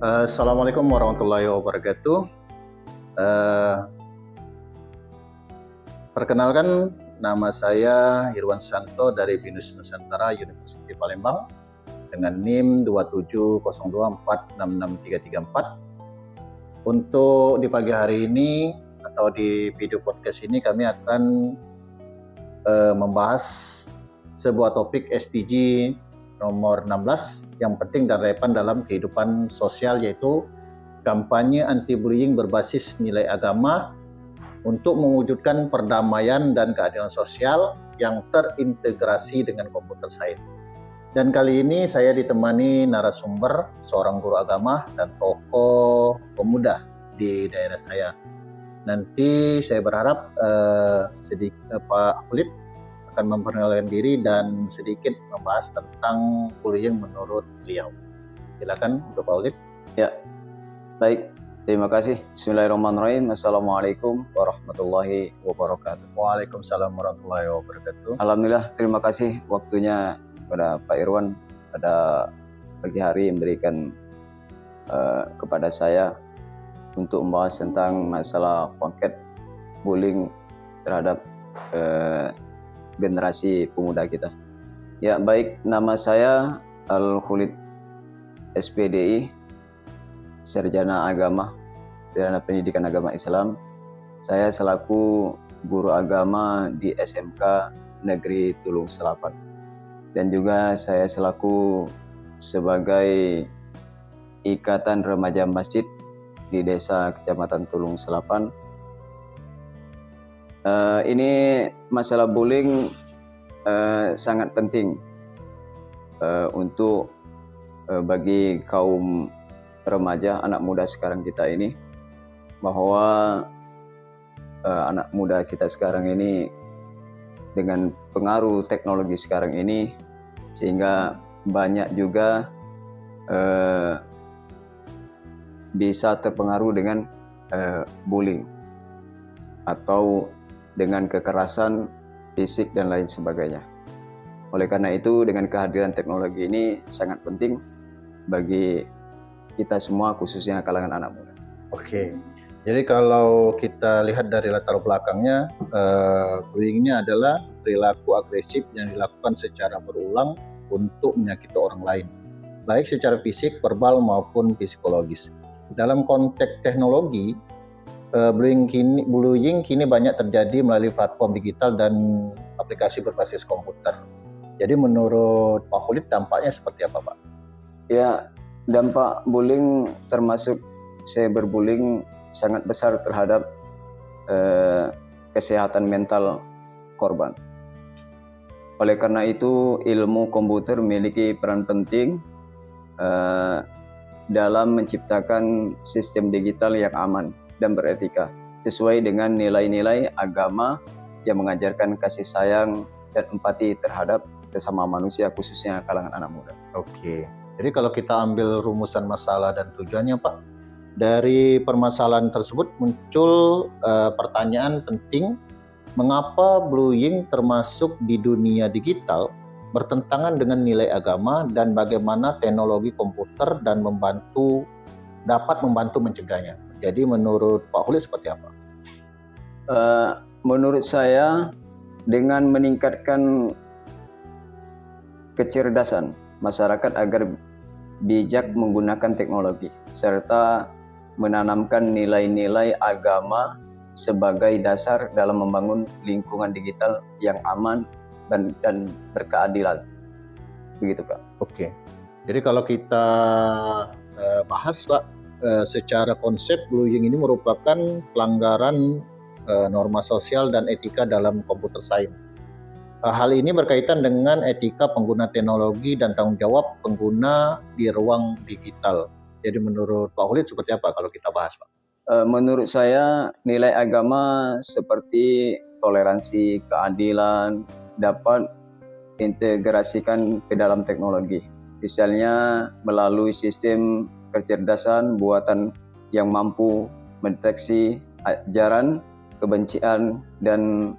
Assalamualaikum warahmatullahi wabarakatuh. Eh, Perkenalkan, nama saya Irwan Santo dari BINUS Nusantara University Palembang dengan NIM 27024663334. Untuk di pagi hari ini atau di video podcast ini kami akan membahas sebuah topik SDG nomor 16 yang penting dan relevan dalam kehidupan sosial, yaitu kampanye anti-bullying berbasis nilai agama untuk mewujudkan perdamaian dan keadilan sosial yang terintegrasi dengan komputer science. Dan kali ini saya ditemani narasumber, seorang guru agama dan tokoh pemuda di daerah saya. Nanti saya berharap Pak Khalid akan memperkenalkan diri dan sedikit membahas tentang bullying menurut beliau. Silakan untuk Pak Khalid. Ya, baik. Terima kasih. Bismillahirrahmanirrahim. Assalamualaikum warahmatullahi wabarakatuh. Waalaikumsalam warahmatullahi wabarakatuh. Alhamdulillah, terima kasih waktunya kepada Pak Irwan pada pagi hari memberikan kepada saya untuk membahas tentang masalah konkret bullying terhadap generasi pemuda kita. Ya, baik. Nama saya Al-Khalid SPDI, Sarjana Agama, Sarjana Pendidikan Agama Islam. Saya selaku guru agama di SMK Negeri Tulung Selapan. Dan juga saya selaku sebagai Ikatan Remaja Masjid di Desa Kecamatan Tulung Selapan. Ini masalah bullying sangat penting untuk bagi kaum remaja, anak muda sekarang kita ini, bahwa anak muda kita sekarang ini dengan pengaruh teknologi sekarang ini, sehingga banyak juga bisa terpengaruh dengan bullying atau dengan kekerasan fisik dan lain sebagainya. Oleh karena itu, dengan kehadiran teknologi ini sangat penting bagi kita semua, khususnya kalangan anak muda. Oke, jadi kalau kita lihat dari latar belakangnya, bullying ini adalah perilaku agresif yang dilakukan secara berulang untuk menyakiti orang lain, baik secara fisik, verbal maupun psikologis. Dalam konteks teknologi, bullying kini banyak terjadi melalui platform digital dan aplikasi berbasis komputer. Jadi menurut Pak Khalid, dampaknya seperti apa, Pak? Ya, dampak bullying termasuk cyberbullying sangat besar terhadap kesehatan mental korban. Oleh karena itu, ilmu komputer memiliki peran penting dalam menciptakan sistem digital yang aman dan beretika, sesuai dengan nilai-nilai agama yang mengajarkan kasih sayang dan empati terhadap sesama manusia, khususnya kalangan anak muda. Oke. Jadi kalau kita ambil rumusan masalah dan tujuannya, Pak, dari permasalahan tersebut muncul pertanyaan penting, mengapa bullying termasuk di dunia digital bertentangan dengan nilai agama dan bagaimana teknologi komputer dan dapat membantu mencegahnya. Jadi menurut Pak Khalid seperti apa? Menurut saya, dengan meningkatkan kecerdasan masyarakat agar bijak menggunakan teknologi serta menanamkan nilai-nilai agama sebagai dasar dalam membangun lingkungan digital yang aman dan berkeadilan. Begitu, Pak. Oke. Jadi kalau kita bahas, Pak, secara konsep bullying ini merupakan pelanggaran norma sosial dan etika dalam computer science. Hal ini berkaitan dengan etika pengguna teknologi dan tanggung jawab pengguna di ruang digital. Jadi menurut Pak Khalid seperti apa kalau kita bahas, Pak? Menurut saya, nilai agama seperti toleransi, keadilan dapat integrasikan ke dalam teknologi. Misalnya melalui sistem kecerdasan buatan yang mampu mendeteksi ajaran, kebencian, dan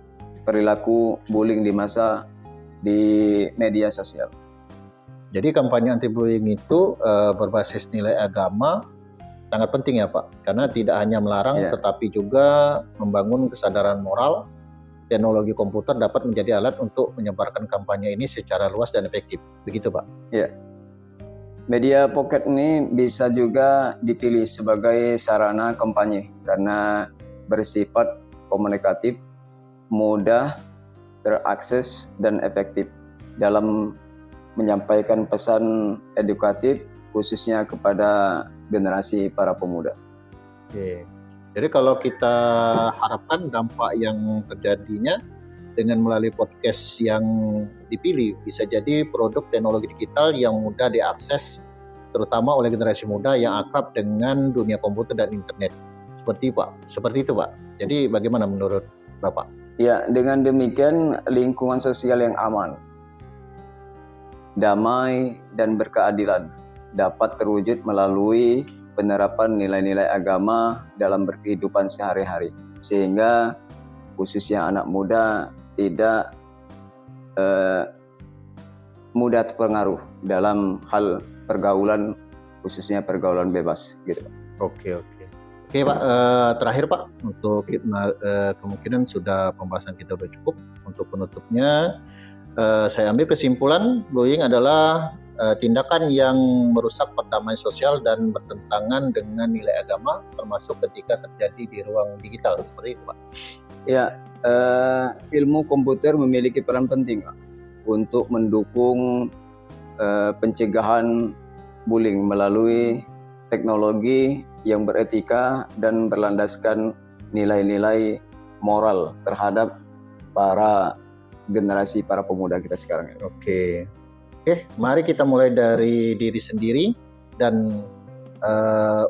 perilaku bullying di media sosial. Jadi kampanye anti bullying itu berbasis nilai agama sangat penting ya Pak, karena tidak hanya melarang tetapi juga membangun kesadaran moral. Teknologi komputer dapat menjadi alat untuk menyebarkan kampanye ini secara luas dan efektif. Begitu Pak? Ya. Media pocket ini bisa juga dipilih sebagai sarana kampanye karena bersifat komunikatif, mudah, terakses, dan efektif dalam menyampaikan pesan edukatif khususnya kepada generasi para pemuda. Oke. Jadi kalau kita harapkan dampak yang terjadinya dengan melalui podcast yang dipilih bisa jadi produk teknologi digital yang mudah diakses terutama oleh generasi muda yang akrab dengan dunia komputer dan internet. Seperti itu Pak. Jadi bagaimana menurut Bapak? Ya, dengan demikian lingkungan sosial yang aman, damai, dan berkeadilan dapat terwujud melalui penerapan nilai-nilai agama dalam berkehidupan sehari-hari, sehingga khususnya anak muda tidak mudah terpengaruh dalam hal pergaulan, khususnya pergaulan bebas gitu. Oke Pak, terakhir Pak, untuk kemungkinan sudah pembahasan kita sudah cukup. Untuk penutupnya saya ambil kesimpulan bullying adalah tindakan yang merusak perdamaian sosial dan bertentangan dengan nilai agama, termasuk ketika terjadi di ruang digital. Seperti itu Pak. Ya, ilmu komputer memiliki peran penting Pak, untuk mendukung pencegahan bullying melalui teknologi yang beretika dan berlandaskan nilai-nilai moral terhadap para generasi para pemuda kita sekarang. Oke, mari kita mulai dari diri sendiri dan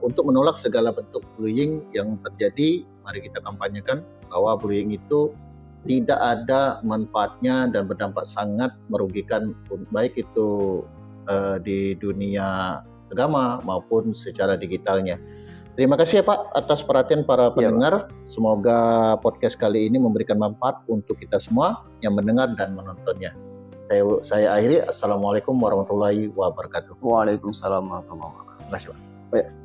untuk menolak segala bentuk bullying yang terjadi, mari kita kampanyekan bahwa bullying itu tidak ada manfaatnya dan berdampak sangat merugikan, baik itu di dunia agama maupun secara digitalnya. Terima kasih ya Pak atas perhatian para pendengar. Semoga podcast kali ini memberikan manfaat untuk kita semua yang mendengar dan menontonnya. Saya akhiri. Assalamualaikum warahmatullahi wabarakatuh. Waalaikumsalam warahmatullahi wabarakatuh. Terima kasih Pak.